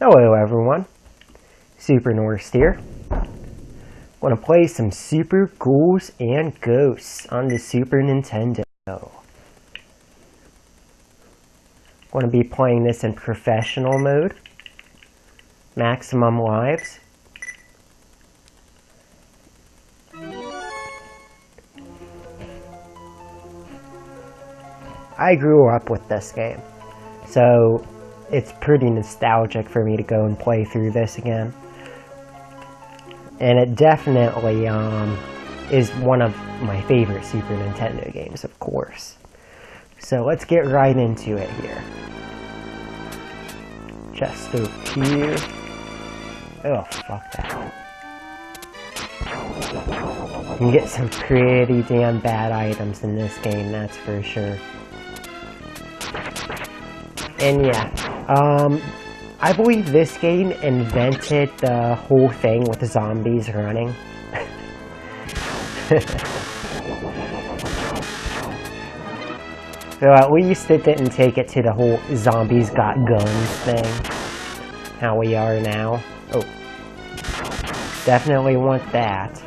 Hello everyone, Super Norse here. Want to play some Super Ghouls and Ghosts on the Super Nintendo. Want to be playing this in professional mode, maximum lives. I grew up with this game, so it's pretty nostalgic for me to go and play through this again. And it definitely is one of my favorite Super Nintendo games, of course. So let's get right into it here. Chest over here. Oh, fuck that. You can get some pretty damn bad items in this game, that's for sure. And yeah, I believe this game invented the whole thing with the zombies running. So at least it didn't take it to the whole zombies got guns thing. How we are now. Oh. Definitely want that.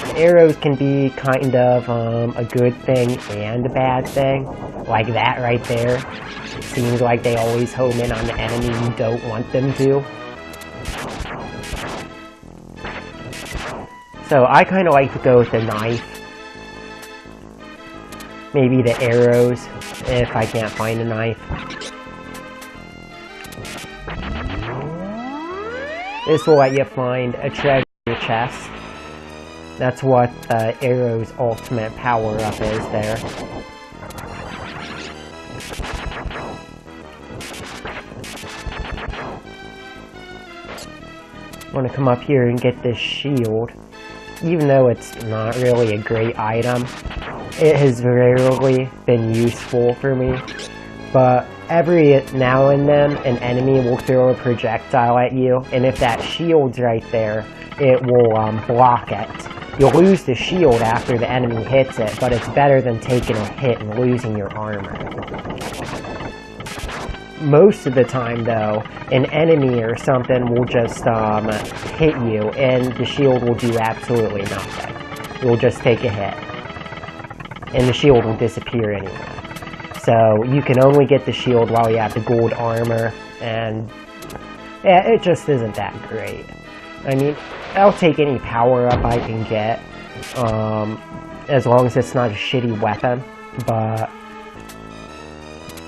The arrows can be kind of a good thing and a bad thing. Like that right there. It seems like they always home in on the enemy you don't want them to. So I kind of like to go with the knife. Maybe the arrows, if I can't find a knife. This will let you find a treasure chest. That's what the arrow's ultimate power-up is there. I want to come up here and get this shield. Even though it's not really a great item, it has rarely been useful for me. But every now and then, an enemy will throw a projectile at you, and if that shield's right there, it will block it. You'll lose the shield after the enemy hits it, but it's better than taking a hit and losing your armor. Most of the time, though, an enemy or something will just hit you, and the shield will do absolutely nothing. It will just take a hit, and the shield will disappear anyway. So you can only get the shield while you have the gold armor, and yeah, it just isn't that great. I mean, I'll take any power-up I can get, as long as it's not a shitty weapon, but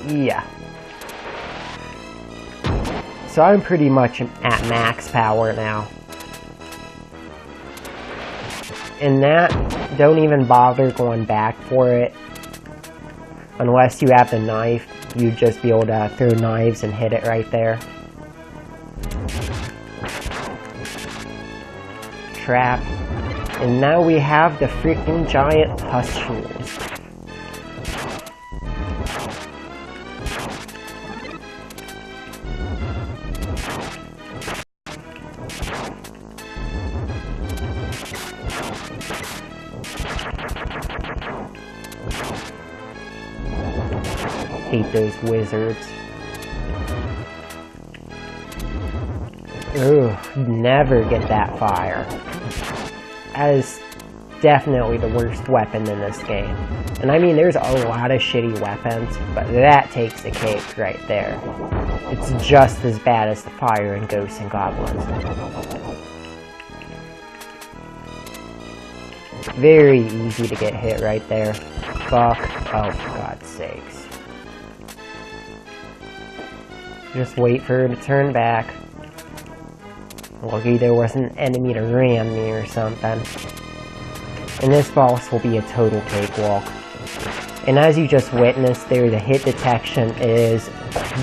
yeah. So I'm pretty much at max power now. And that, don't even bother going back for it. Unless you have the knife, you'd just be able to throw knives and hit it right there. Trap. And now we have the freaking giant pustules. Hate those wizards. Ugh, never get that fire. That is definitely the worst weapon in this game. And I mean, there's a lot of shitty weapons, but that takes the cake right there. It's just as bad as the fire in Ghosts and Goblins. Very easy to get hit right there. Fuck. Oh, for God's sakes. Just wait for her to turn back. Lucky there wasn't an enemy to ram me or something. And this boss will be a total cakewalk. And as you just witnessed there, the hit detection is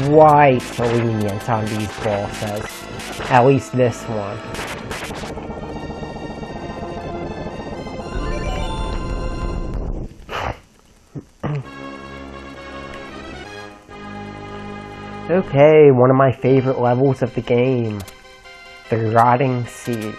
quite lenient on these bosses. At least this one. Okay, one of my favorite levels of the game. The Rotting Sea.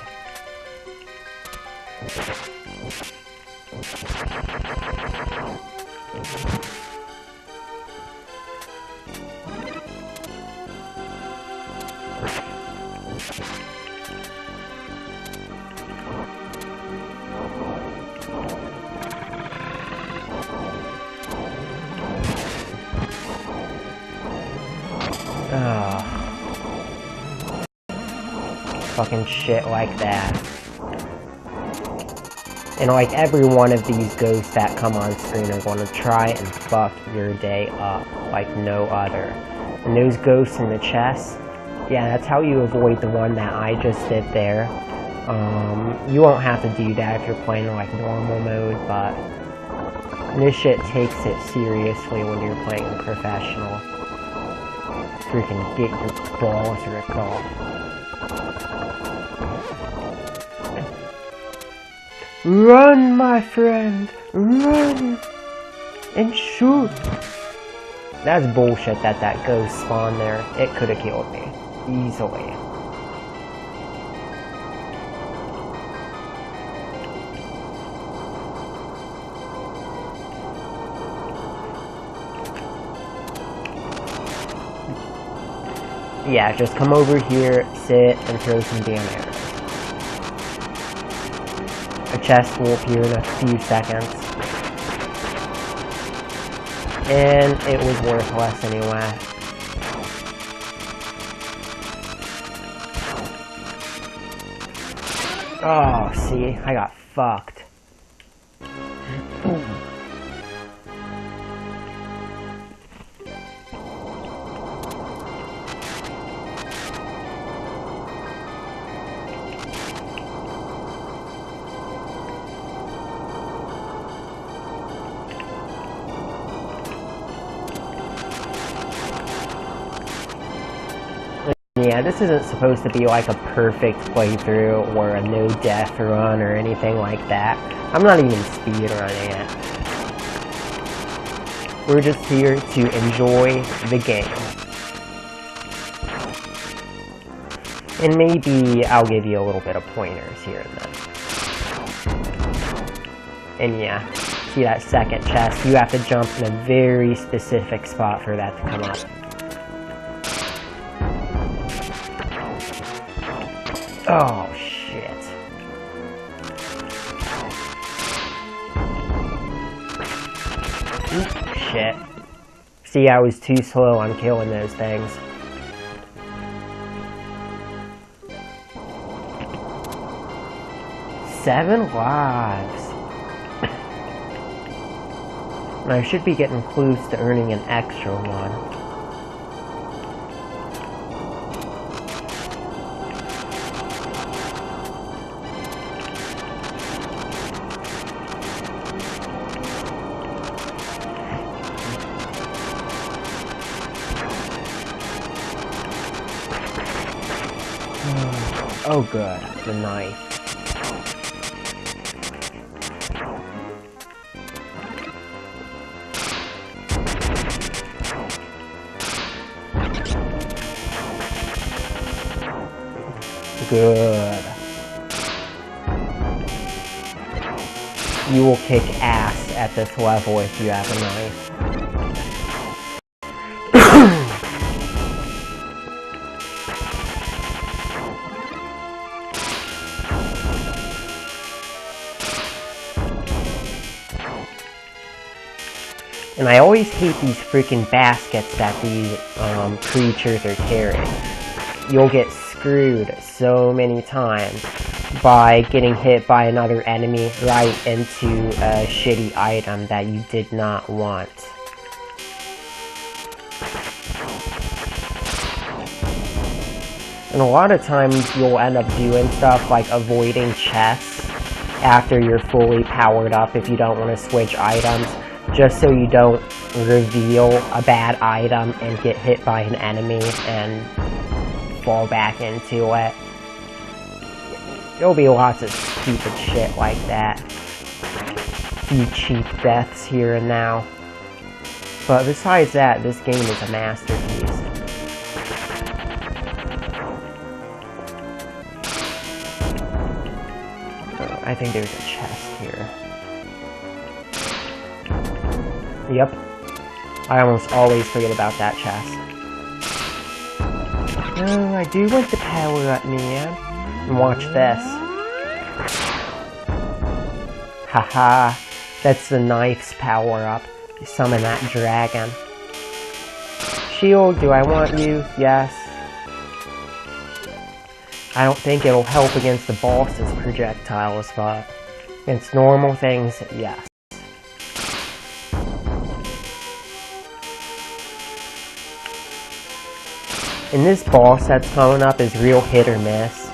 Fucking shit like that. And like every one of these ghosts that come on screen are going to try and fuck your day up like no other. And those ghosts in the chest, yeah, that's how you avoid the one that I just did there. You won't have to do that if you're playing like normal mode, but this shit takes it seriously when you're playing professional. Freaking get your balls ripped off. Run, my friend! Run! And shoot! That's bullshit that ghost spawned there. It could have killed me. Easily. Yeah, just come over here, sit, and throw some damn arrows. A chest will appear in a few seconds. And it was worthless anyway. Oh, see? I got fucked. Yeah, this isn't supposed to be like a perfect playthrough or a no-death run or anything like that. I'm not even speedrunning it. We're just here to enjoy the game. And maybe I'll give you a little bit of pointers here and then. And yeah, see that second chest? You have to jump in a very specific spot for that to come up. Oh, shit. Oop, shit. See, I was too slow on killing those things. Seven lives. And I should be getting close to earning an extra one. Oh good, the knife. Good. You will kick ass at this level if you have a knife. And I always hate these freaking baskets that these creatures are carrying. You'll get screwed so many times by getting hit by another enemy right into a shitty item that you did not want. And a lot of times you'll end up doing stuff like avoiding chests after you're fully powered up if you don't want to switch items, just so you don't reveal a bad item and get hit by an enemy and fall back into it. There'll be lots of stupid shit like that. A few cheap deaths here and now. But besides that, this game is a masterpiece. I think there's a chest here. Yep. I almost always forget about that chest. Oh, I do want the power up, man. And watch this. Haha. That's the knife's power up. You summon that dragon. shield, do I want you? Yes. I don't think it'll help against the boss's projectiles, but against normal things, yes. And this boss that's coming up is real hit or miss.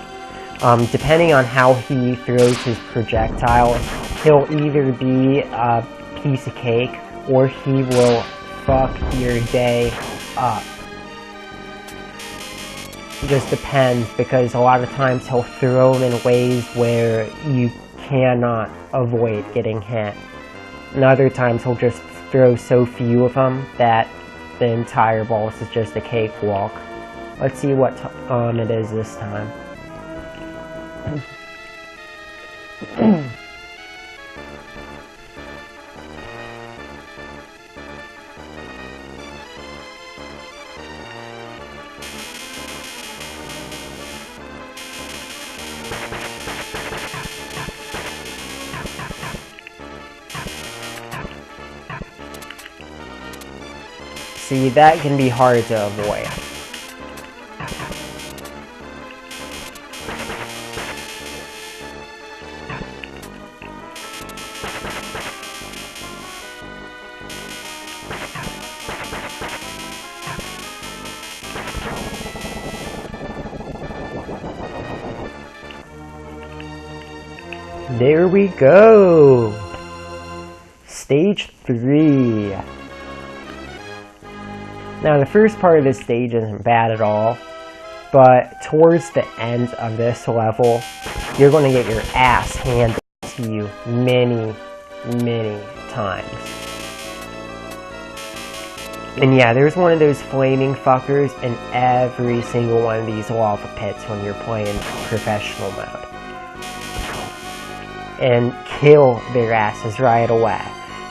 Depending on how he throws his projectile, he'll either be a piece of cake or he will fuck your day up. It just depends, because a lot of times he'll throw them in ways where you cannot avoid getting hit. And other times he'll just throw so few of them that the entire boss is just a cakewalk. Let's see what it is this time. See, that can be hard to avoid. There we go! Stage 3. Now the first part of this stage isn't bad at all, but towards the end of this level, you're going to get your ass handed to you many, many times. And yeah, there's one of those flaming fuckers in every single one of these lava pits when you're playing professional mode. And kill their asses right away.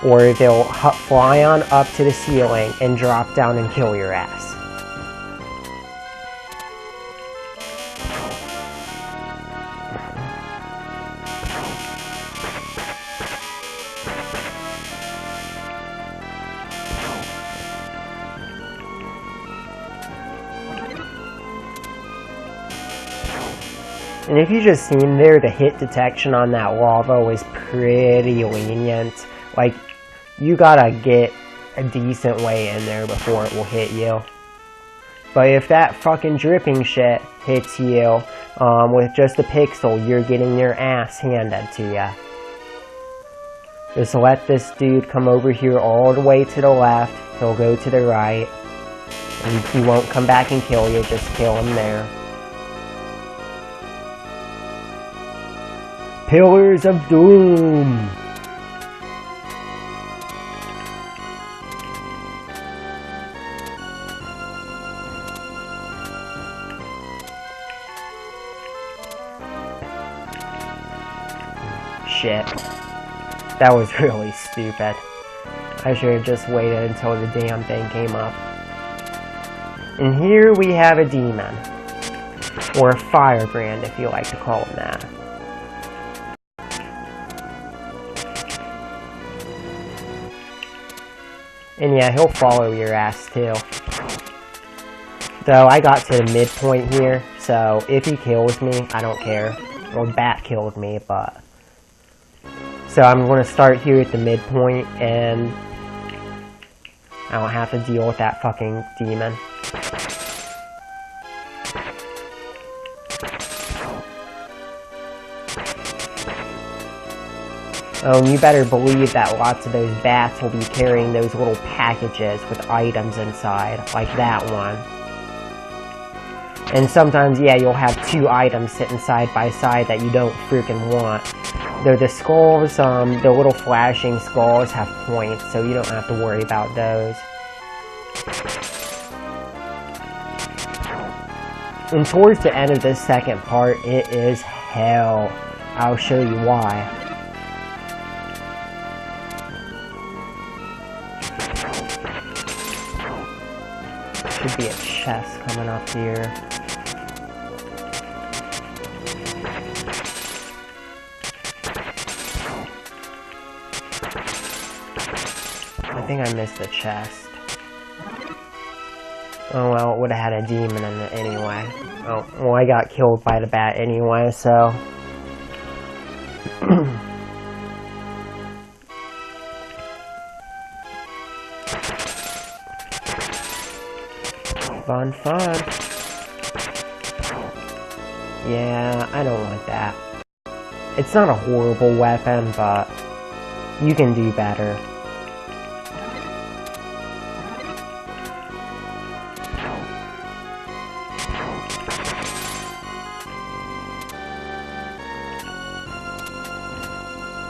Or they'll fly on up to the ceiling and drop down and kill your ass. And if you just seen there, the hit detection on that lava was pretty lenient. Like, you gotta get a decent way in there before it will hit you. But if that fucking dripping shit hits you with just a pixel, you're getting your ass handed to you. Just let this dude come over here all the way to the left. He'll go to the right. And he won't come back and kill you, just kill him there. Pillars of Doom! Shit. That was really stupid. I should have just waited until the damn thing came up. And here we have a demon. Or a firebrand, if you like to call him that. And yeah, he'll follow your ass too. Though I got to the midpoint here, so if he kills me, I don't care. Well, Bat killed me, but... So I'm going to start here at the midpoint, and I don't have to deal with that fucking demon. Oh, and you better believe that lots of those bats will be carrying those little packages with items inside, like that one. And sometimes, yeah, you'll have two items sitting side by side that you don't freaking want. Though the skulls, the little flashing skulls have points, so you don't have to worry about those. And towards the end of this second part, it is hell. I'll show you why. Should be a chest coming up here. I think I missed the chest. Oh well, it would have had a demon in it anyway. Oh, well, I got killed by the bat anyway, so... Fun, fun. Yeah, I don't like that. It's not a horrible weapon, but you can do better.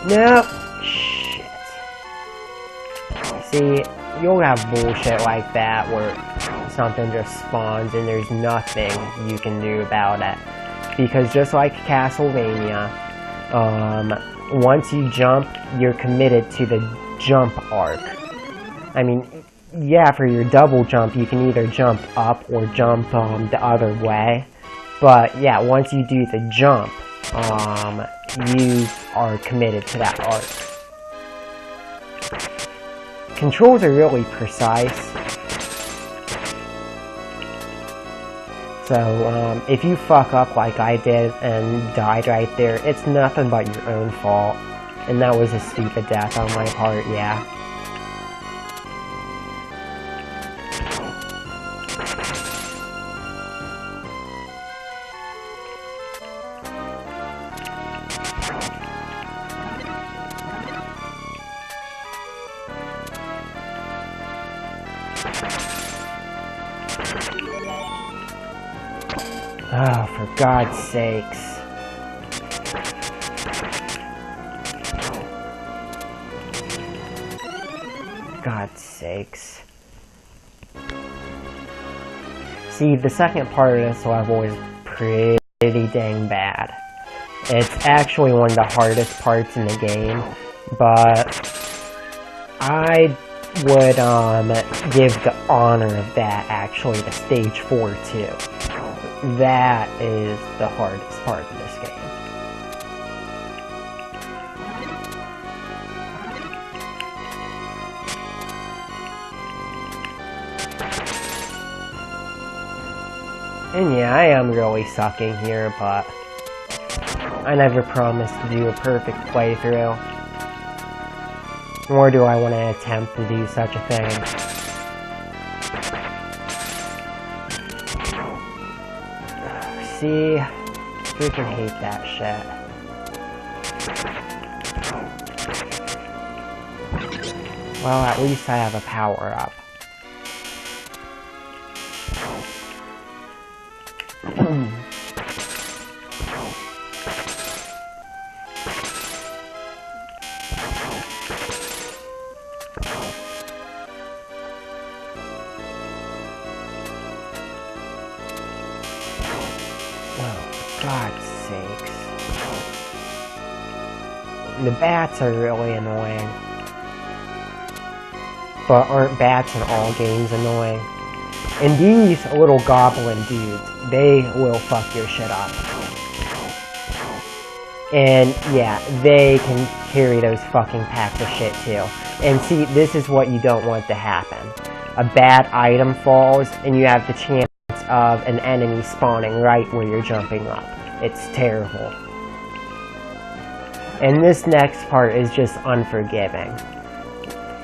No! Shit. See, you'll have bullshit like that where something just spawns and there's nothing you can do about it. Because just like Castlevania, once you jump, you're committed to the jump arc. I mean, yeah, for your double jump, you can either jump up or jump the other way. But yeah, once you do the jump, you are committed to that arc. Controls are really precise. So, if you fuck up like I did and died right there, it's nothing but your own fault. And that was a stupid death on my part, yeah. Oh, for God's sakes. God's sakes. See, the second part of this level is pretty dang bad. It's actually one of the hardest parts in the game, but I would give the honor of that actually to stage 4 too. That is the hardest part of this game. And yeah, I am really sucking here, but I never promised to do a perfect playthrough. Nor do I want to attempt to do such a thing. See, freaking hate that shit. Well, at least I have a power-up. God's sakes. The bats are really annoying. But aren't bats in all games annoying? And these little goblin dudes, they will fuck your shit up. And yeah, they can carry those fucking packs of shit too. And see, this is what you don't want to happen. A bad item falls, and you have the chance of an enemy spawning right where you're jumping up. It's terrible. And this next part is just unforgiving.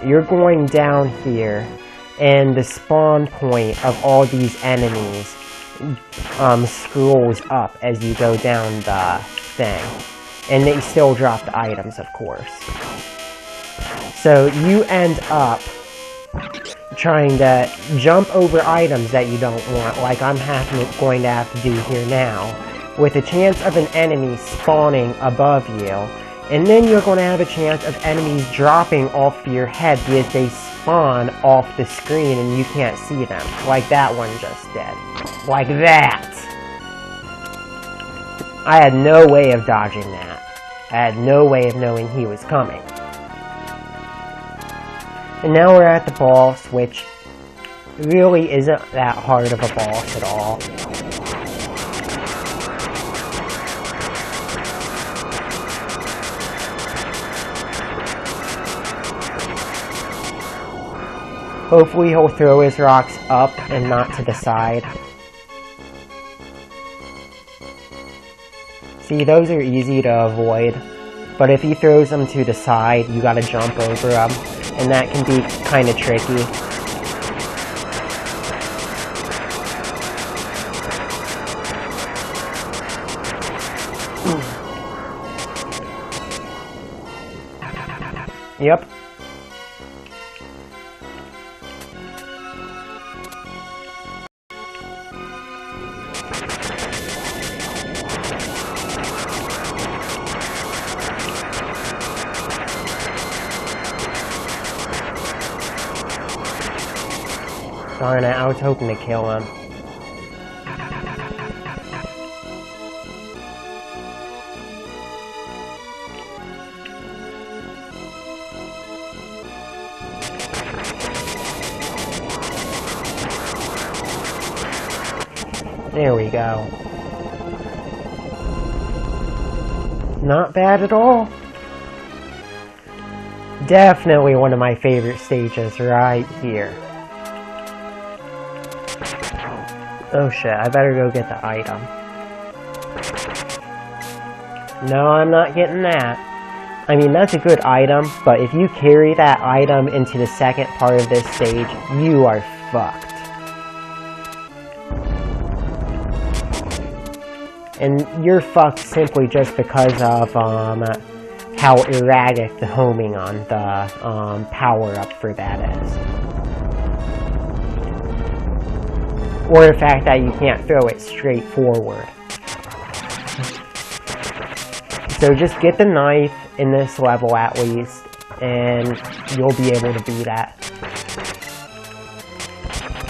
You're going down here, and the spawn point of all these enemies scrolls up as you go down the thing. And they still drop the items, of course. So you end up trying to jump over items that you don't want, like I'm going to have to do here now, with a chance of an enemy spawning above you, and then you're going to have a chance of enemies dropping off your head because they spawn off the screen and you can't see them, like that one just did. Like that! I had no way of dodging that. I had no way of knowing he was coming. And now we're at the boss, which really isn't that hard of a boss at all. Hopefully he'll throw his rocks up and not to the side. See, those are easy to avoid. But if he throws them to the side, you gotta jump over them. And that can be kinda tricky. Yep. Darn it, I was hoping to kill him. There we go. Not bad at all. Definitely one of my favorite stages right here. Oh shit, I better go get the item. No, I'm not getting that. I mean, that's a good item, but if you carry that item into the second part of this stage, you are fucked. And you're fucked simply just because of how erratic the homing on the power-up for that is. Or the fact that you can't throw it straight forward. So just get the knife in this level at least, and you'll be able to do that.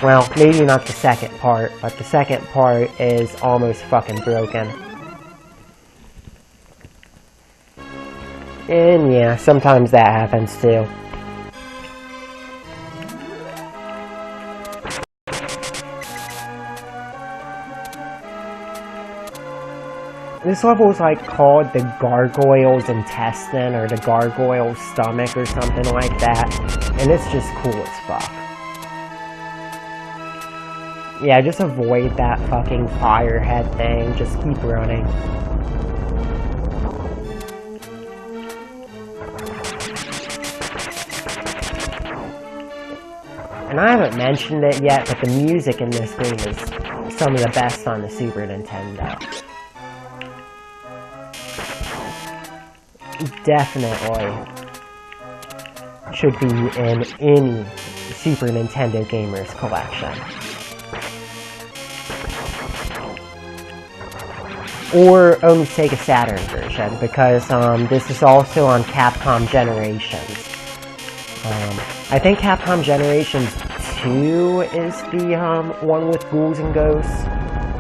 Well, maybe not the second part, but the second part is almost fucking broken. And yeah, sometimes that happens too. This level is like called the Gargoyle's Intestine or the Gargoyle's Stomach or something like that. And it's just cool as fuck. Yeah, just avoid that fucking fire head thing. Just keep running. And I haven't mentioned it yet, but the music in this game is some of the best on the Super Nintendo. Definitely should be in any Super Nintendo gamer's collection. Or only Sega Saturn version, because this is also on Capcom Generations. I think Capcom Generations 2 is the one with Ghouls and Ghosts,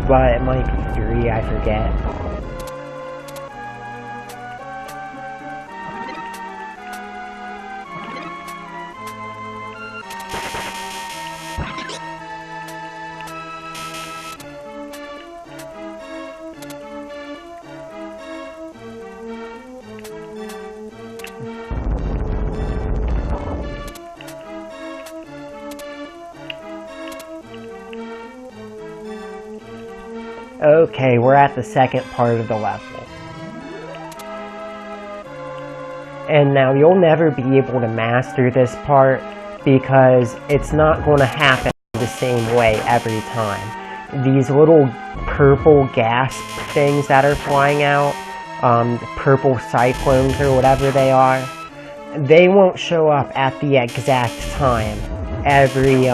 but it might be 3, I forget. Okay, we're at the second part of the level. And now you'll never be able to master this part because it's not going to happen the same way every time. These little purple gas things that are flying out, purple cyclones or whatever they are, they won't show up at the exact time every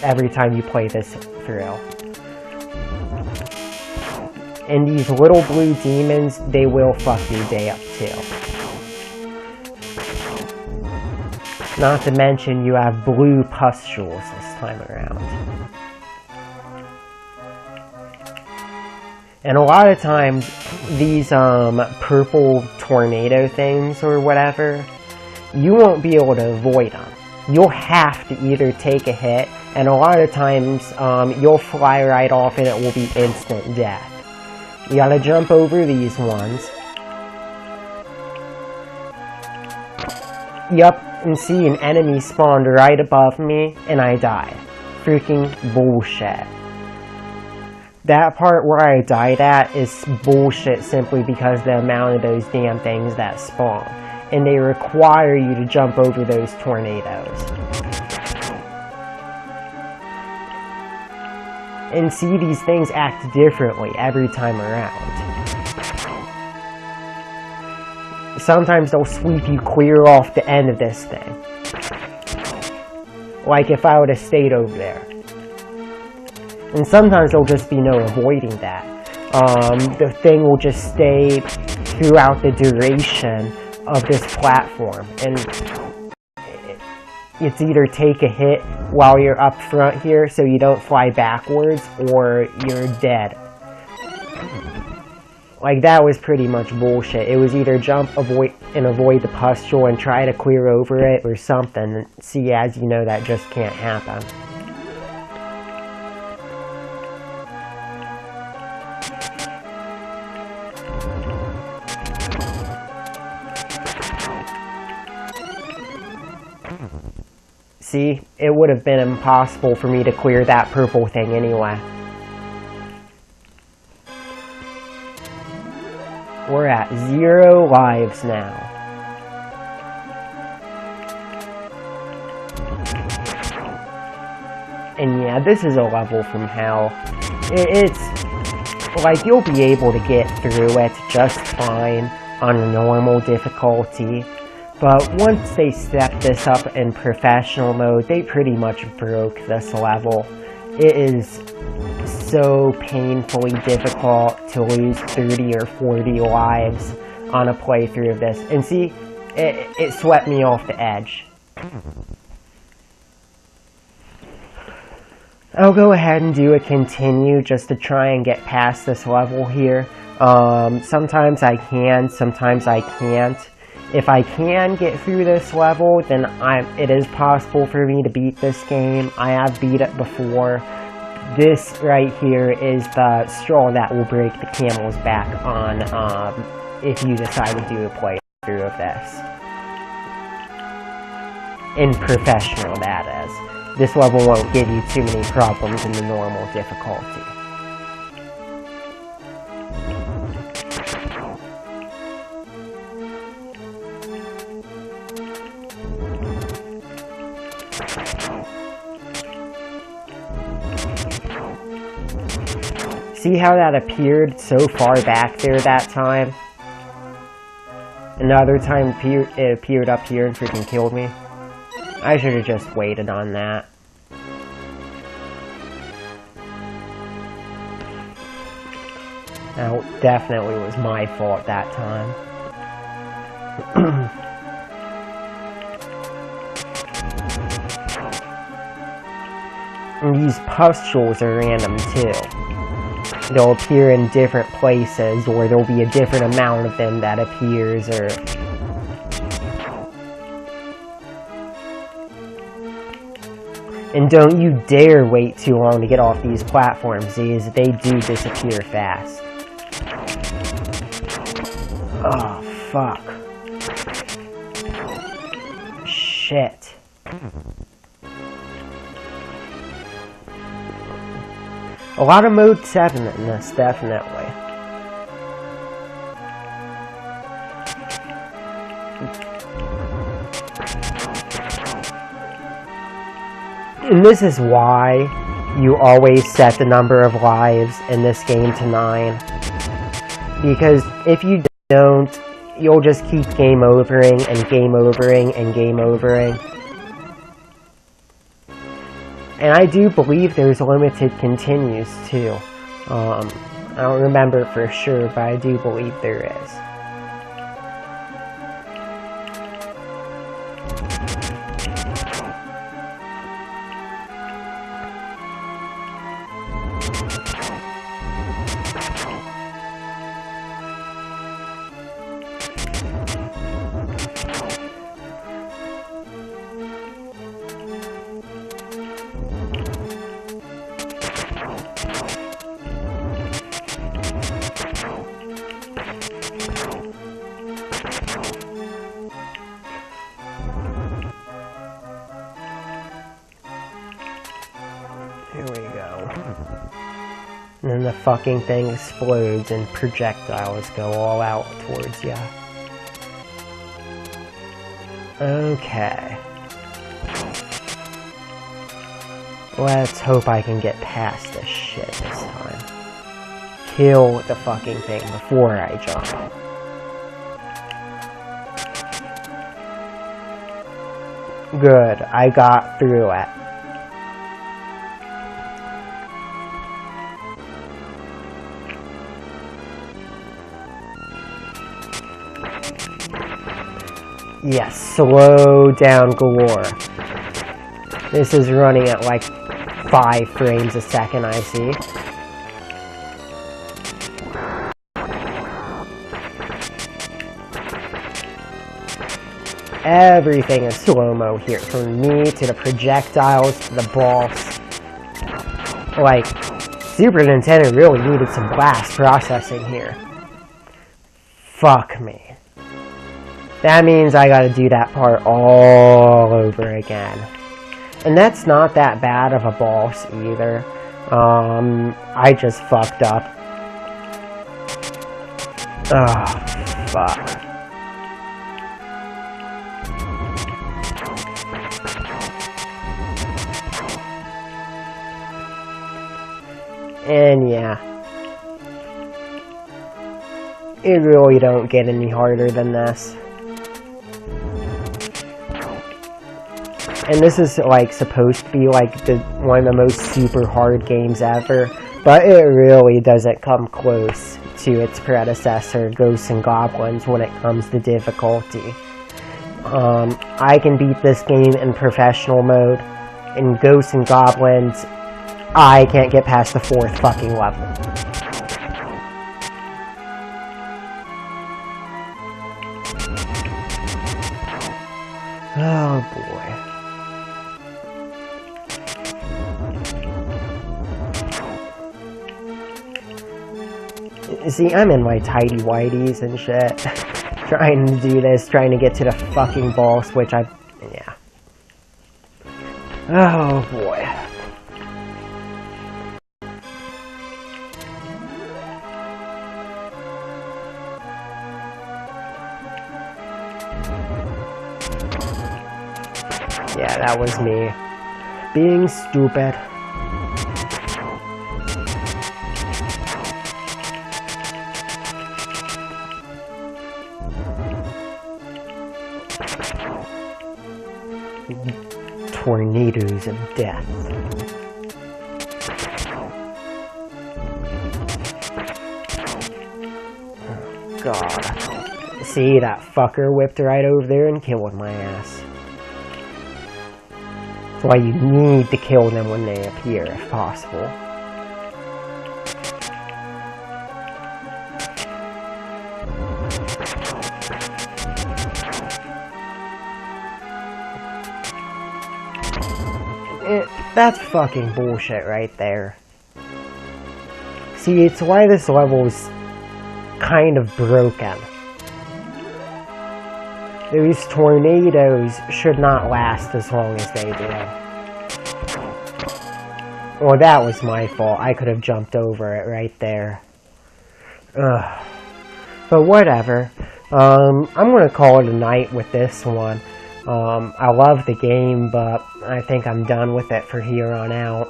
every time you play this through. And these little blue demons, they will fuck your day up too. Not to mention you have blue pustules this time around. And a lot of times, these purple tornado things or whatever, you won't be able to avoid them. You'll have to either take a hit, and a lot of times you'll fly right off and it will be instant death. You gotta jump over these ones. Yup, and see, an enemy spawned right above me, and I died. Freaking bullshit. That part where I died at is bullshit simply because the amount of those damn things that spawn. And they require you to jump over those tornadoes. And see, these things act differently every time around. Sometimes they'll sweep you clear off the end of this thing. Like if I would have stayed over there. And sometimes there'll just be no avoiding that. The thing will just stay throughout the duration of this platform. And it's either take a hit while you're up front here so you don't fly backwards, or you're dead. Like, that was pretty much bullshit. It was either jump, avoid the pustule and try to clear over it, or something. See, as you know, that just can't happen. See, it would have been impossible for me to clear that purple thing anyway. We're at 0 lives now. And yeah, this is a level from hell. It's like, you'll be able to get through it just fine on a normal difficulty. But once they stepped this up in professional mode, they pretty much broke this level. It is so painfully difficult to lose 30 or 40 lives on a playthrough of this. And see, it swept me off the edge. I'll go ahead and do a continue just to try and get past this level here. Sometimes I can, sometimes I can't. If I can get through this level, then it is possible for me to beat this game. I have beat it before. This right here is the straw that will break the camel's back on if you decide to do a playthrough of this. In professional, that is. This level won't give you too many problems in the normal difficulty. See how that appeared so far back there that time? Another time it appeared up here and freaking killed me. I should have just waited on that. That definitely was my fault that time. And these pustules are random too. They'll appear in different places, or there'll be a different amount of them that appears, or... And don't you dare wait too long to get off these platforms, as they do disappear fast. Oh, fuck. Shit. A lot of mode 7 in this, definitely. And this is why you always set the number of lives in this game to 9. Because if you don't, you'll just keep game overing and game overing and game overing. And I do believe there's limited continues too. I don't remember for sure, but I do believe there is. you go. And then the fucking thing explodes and projectiles go all out towards you. Okay. Let's hope I can get past this shit this time. Kill the fucking thing before I jump. Good, I got through it. Yes, slow down galore. This is running at like 5 frames a second, I see. Everything is slow-mo here, from me to the projectiles to the boss. Like, Super Nintendo really needed some blast processing here. Fuck me. That means I gotta do that part all over again. And that's not that bad of a boss either. I just fucked up. Oh, fuck. And yeah. It really don't get any harder than this. And this is like supposed to be like one of the most super hard games ever, but it really doesn't come close to its predecessor, Ghouls'n Goblins, when it comes to difficulty. I can beat this game in professional mode. In Ghouls'n Goblins, I can't get past the 4th fucking level. Oh boy. See, I'm in my tighty whities and shit. Trying to do this, trying to get to the fucking boss, which yeah. Oh boy. Yeah, that was me. Being stupid. Tornadoes of death. Oh, God. See, that fucker whipped right over there and killed my ass. That's why you need to kill them when they appear, if possible. That's fucking bullshit right there. See, it's why this level's kind of broken. Those tornadoes should not last as long as they do. Well, that was my fault. I could have jumped over it right there. Ugh. But whatever. I'm gonna call it a night with this one. I love the game, but I think I'm done with it for here on out.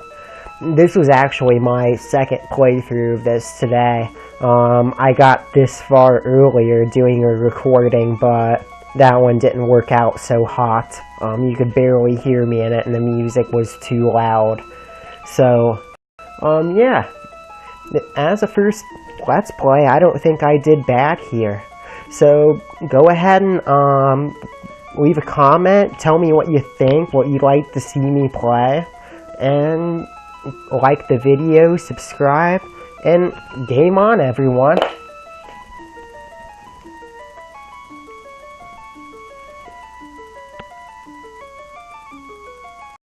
This was actually my second playthrough of this today. I got this far earlier doing a recording, but that one didn't work out so hot. You could barely hear me in it, and the music was too loud. So, yeah. As a first Let's Play, I don't think I did bad here. So, go ahead and, leave a comment, tell me what you think, what you'd like to see me play, and like the video, subscribe, and game on, everyone.